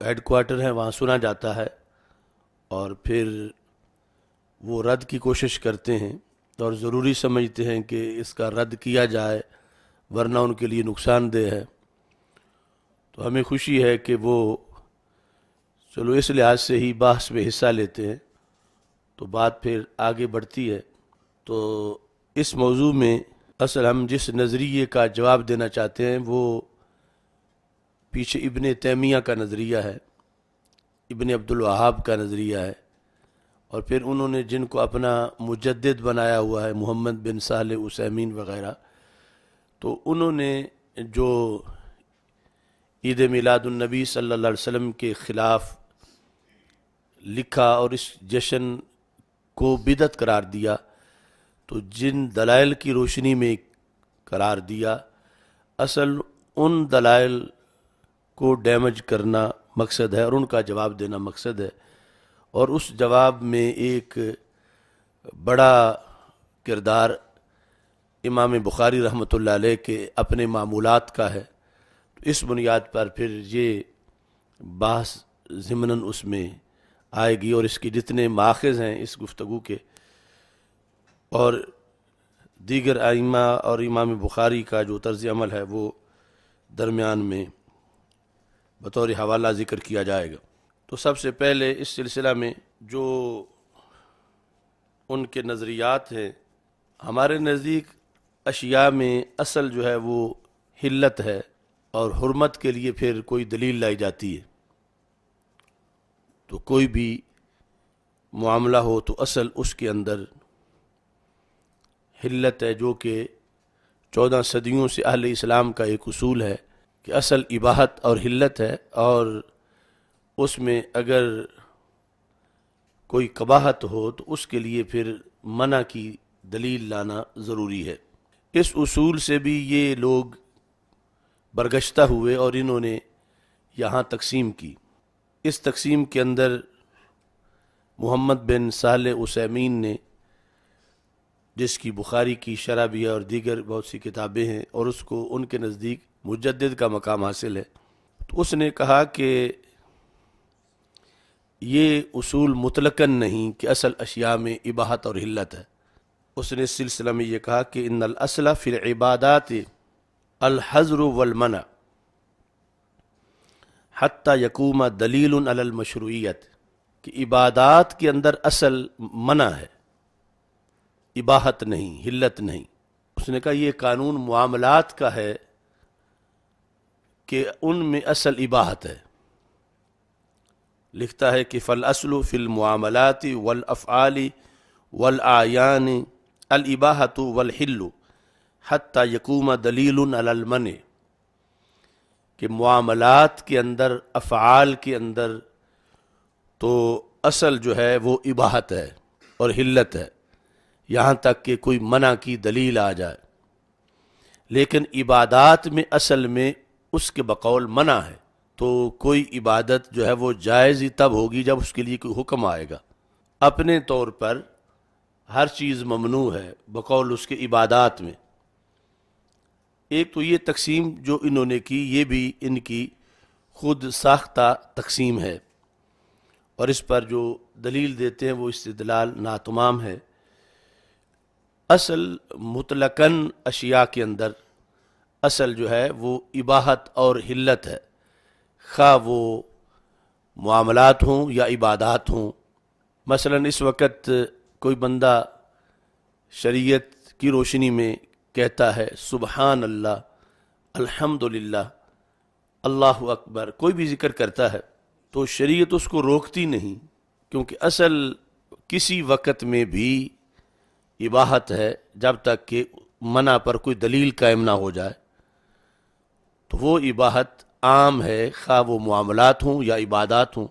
Head quarter ہے وہاں سنا جاتا ہے، اور پھر وہ رد کی کوشش کرتے ہیں اور ضروری سمجھتے ہیں کہ اس کا رد کیا جائے ورنہ ان کے لیے نقصان دہ ہے۔ تو ہمیں خوشی ہے کہ وہ چلو اس لحاظ سے ہی بحث میں حصہ لیتے ہیں، تو بات پھر آگے بڑھتی ہے۔ تو اس موضوع میں اصل ہم جس نظریے کا جواب دینا چاہتے ہیں وہ پیچھے ابن تیمیہ کا نظریہ ہے، ابن عبد الوہاب کا نظریہ ہے، اور پھر انہوں نے جن کو اپنا مجدد بنایا ہوا ہے، محمد بن صالح عثیمین وغیرہ، تو انہوں نے جو عید میلاد النبی صلی اللہ علیہ وسلم کے خلاف لکھا اور اس جشن کو بدعت قرار دیا، تو جن دلائل کی روشنی میں قرار دیا، اصل ان دلائل کو ڈیمیج کرنا مقصد ہے اور ان کا جواب دینا مقصد ہے، اور اس جواب میں ایک بڑا کردار امام بخاری رحمۃ اللہ علیہ کے اپنے معمولات کا ہے۔ اس بنیاد پر پھر یہ بحث ضمناً اس میں آئے گی، اور اس کے جتنے ماخذ ہیں اس گفتگو کے اور دیگر ائمہ اور امام بخاری کا جو طرز عمل ہے وہ درمیان میں بطور حوالہ ذکر کیا جائے گا۔ تو سب سے پہلے اس سلسلہ میں جو ان کے نظریات ہیں، ہمارے نزدیک اشیاء میں اصل جو ہے وہ حلت ہے، اور حرمت کے لیے پھر کوئی دلیل لائی جاتی ہے۔ تو کوئی بھی معاملہ ہو تو اصل اس کے اندر حلت ہے، جو کہ 14 صدیوں سے اہل اسلام کا ایک اصول ہے کہ اصل اباحت اور حلت ہے، اور اس میں اگر کوئی قباحت ہو تو اس کے لیے پھر منع کی دلیل لانا ضروری ہے۔ اس اصول سے بھی یہ لوگ برگشتہ ہوئے اور انہوں نے یہاں تقسیم کی۔ اس تقسیم کے اندر محمد بن صالح عثیمین نے، جس کی بخاری کی شرح بھی ہے اور دیگر بہت سی کتابیں ہیں، اور اس کو ان کے نزدیک مجدد کا مقام حاصل ہے، تو اس نے کہا کہ یہ اصول مطلقاً نہیں کہ اصل اشیاء میں اباحت اور حلت ہے۔ اس نے اس سلسلہ میں یہ کہا کہ ان الاصل فی العبادات الحظر والمنع حتی یقوم دلیل علی المشروعیت، کہ عبادات کے اندر اصل منع ہے، اباحت نہیں، حلت نہیں۔ اس نے کہا یہ قانون معاملات کا ہے کہ ان میں اصل اباحت ہے۔ لکھتا ہے کہ فالاصل فی المعاملات والافعال والاعیان الاباحۃ والحل حتی یقوم دلیل علی المنع، کہ معاملات کے اندر، افعال کے اندر تو اصل جو ہے وہ اباحت ہے اور حلت ہے، یہاں تک کہ کوئی منع کی دلیل آ جائے، لیکن عبادات میں اصل میں اس کے بقول منع ہے۔ تو کوئی عبادت جو ہے وہ جائز ہی تب ہوگی جب اس کے لیے کوئی حکم آئے گا۔ اپنے طور پر ہر چیز ممنوع ہے بقول اس کے عبادات میں۔ ایک تو یہ تقسیم جو انہوں نے کی، یہ بھی ان کی خود ساختہ تقسیم ہے، اور اس پر جو دلیل دیتے ہیں وہ استدلال ناتمام ہے۔ اصل مطلقاً اشیاء کے اندر اصل جو ہے وہ اباحت اور حلت ہے، خواہ وہ معاملات ہوں یا عبادات ہوں۔ مثلا اس وقت کوئی بندہ شریعت کی روشنی میں کہتا ہے سبحان اللہ، الحمدللہ، اللہ اکبر، کوئی بھی ذکر کرتا ہے، تو شریعت اس کو روکتی نہیں، کیونکہ اصل کسی وقت میں بھی اباحت ہے جب تک کہ منع پر کوئی دلیل قائم نہ ہو جائے۔ تو وہ اباحت عام ہے، خواہ وہ معاملات ہوں یا عبادات ہوں،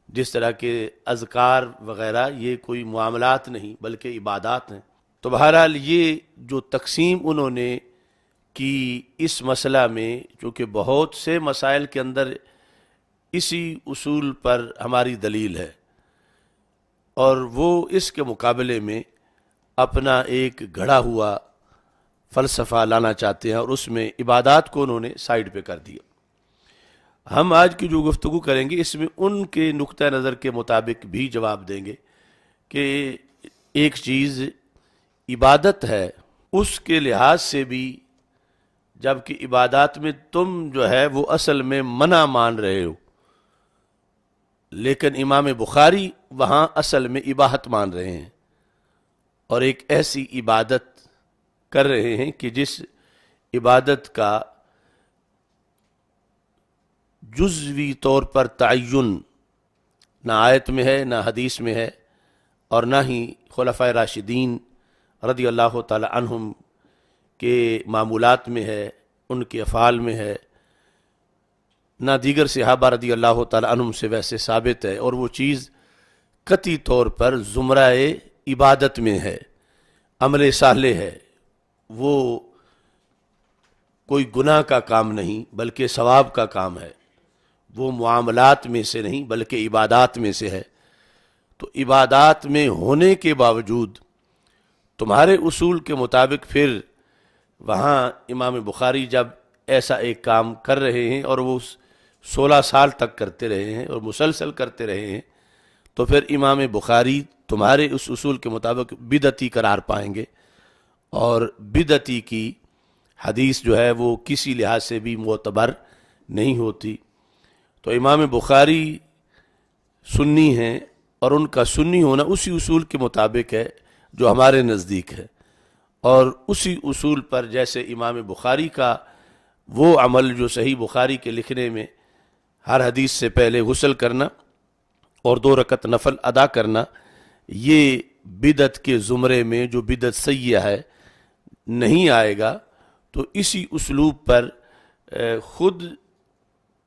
جس طرح کے اذکار وغیرہ یہ کوئی معاملات نہیں بلکہ عبادات ہیں۔ تو بہرحال یہ جو تقسیم انہوں نے کی اس مسئلہ میں، چونکہ بہت سے مسائل کے اندر اسی اصول پر ہماری دلیل ہے، اور وہ اس کے مقابلے میں اپنا ایک گھڑا ہوا فلسفہ لانا چاہتے ہیں، اور اس میں عبادات کو انہوں نے سائیڈ پہ کر دیا۔ ہم آج کی جو گفتگو کریں گے اس میں ان کے نقطہ نظر کے مطابق بھی جواب دیں گے کہ ایک چیز عبادت ہے، اس کے لحاظ سے بھی، جبکہ عبادات میں تم جو ہے وہ اصل میں منع مان رہے ہو، لیکن امام بخاری وہاں اصل میں اباحت مان رہے ہیں، اور ایک ایسی عبادت کر رہے ہیں کہ جس عبادت کا جزوی طور پر تعین نہ آیت میں ہے، نہ حدیث میں ہے، اور نہ ہی خلفائے راشدین رضی اللہ تعالی عنہم کے معمولات میں ہے، ان کے افعال میں ہے، نہ دیگر صحابہ رضی اللہ تعالی عنہم سے ویسے ثابت ہے، اور وہ چیز قطعی طور پر زمرہ عبادت میں ہے، عمل صالح ہے، وہ کوئی گناہ کا کام نہیں بلکہ ثواب کا کام ہے، وہ معاملات میں سے نہیں بلکہ عبادات میں سے ہے۔ تو عبادات میں ہونے کے باوجود تمہارے اصول کے مطابق پھر وہاں امام بخاری جب ایسا ایک کام کر رہے ہیں اور وہ 16 سال تک کرتے رہے ہیں اور مسلسل کرتے رہے ہیں، تو پھر امام بخاری تمہارے اس اصول کے مطابق بدعتی قرار پائیں گے، اور بدعتی کی حدیث جو ہے وہ کسی لحاظ سے بھی معتبر نہیں ہوتی۔ تو امام بخاری سنی ہیں، اور ان کا سنی ہونا اسی اصول کے مطابق ہے جو ہمارے نزدیک ہے، اور اسی اصول پر جیسے امام بخاری کا وہ عمل جو صحیح بخاری کے لکھنے میں ہر حدیث سے پہلے غسل کرنا اور 2 رکعت نفل ادا کرنا، یہ بدعت کے زمرے میں جو بدعت سیئہ ہے نہیں آئے گا، تو اسی اسلوب پر خود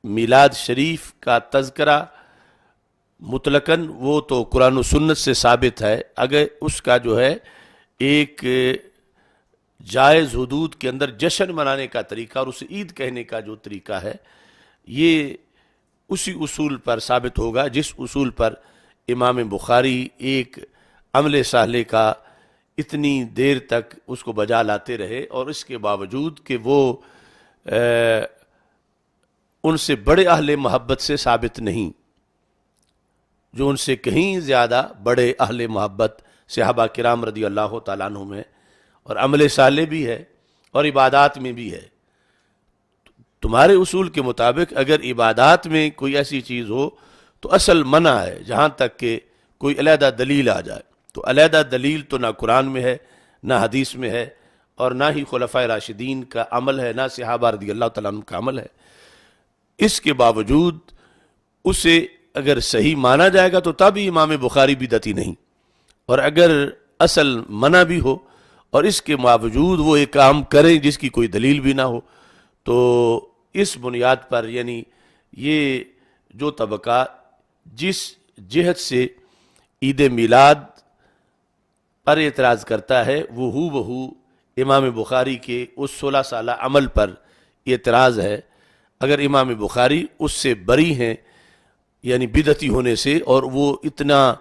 میلاد شریف کا تذکرہ مطلقاً وہ تو قرآن و سنت سے ثابت ہے، اگر اس کا جو ہے ایک جائز حدود کے اندر جشن منانے کا طریقہ اور اسے عید کہنے کا جو طریقہ ہے، یہ اسی اصول پر ثابت ہوگا جس اصول پر امام بخاری ایک عمل صالح کا اتنی دیر تک اس کو بجا لاتے رہے، اور اس کے باوجود کہ وہ ان سے بڑے اہل محبت سے ثابت نہیں، جو ان سے کہیں زیادہ بڑے اہل محبت صحابہ کرام رضی اللہ تعالیٰ عنہم ہیں، اور عمل صالح بھی ہے اور عبادات میں بھی ہے۔ تمہارے اصول کے مطابق اگر عبادات میں کوئی ایسی چیز ہو تو اصل منع ہے، جہاں تک کہ کوئی علیحدہ دلیل آ جائے، تو علیحدہ دلیل تو نہ قرآن میں ہے، نہ حدیث میں ہے، اور نہ ہی خلفائے راشدین کا عمل ہے، نہ صحابہ رضی اللہ تعالیٰ عنہ کا عمل ہے۔ اس کے باوجود اسے اگر صحیح مانا جائے گا تو تب ہی امام بخاری بدعتی نہیں، اور اگر اصل منع بھی ہو اور اس کے باوجود وہ ایک کام کریں جس کی کوئی دلیل بھی نہ ہو، تو اس بنیاد پر یعنی یہ جو طبقہ جس جہت سے عید میلاد پر اعتراض کرتا ہے وہ ہو بہو امام بخاری کے اس 16 سالہ عمل پر اعتراض ہے۔ اگر امام بخاری اس سے بری ہیں یعنی بدعتی ہونے سے، اور وہ اتنا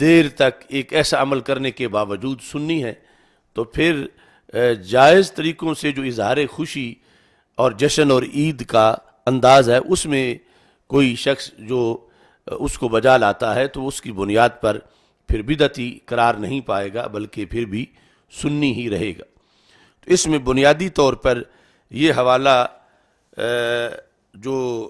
دیر تک ایک ایسا عمل کرنے کے باوجود سنی ہے، تو پھر جائز طریقوں سے جو اظہار خوشی اور جشن اور عید کا انداز ہے اس میں کوئی شخص جو اس کو بجا لاتا ہے تو اس کی بنیاد پر پھر بدعتی قرار نہیں پائے گا بلکہ پھر بھی سنی ہی رہے گا۔ تو اس میں بنیادی طور پر یہ حوالہ جو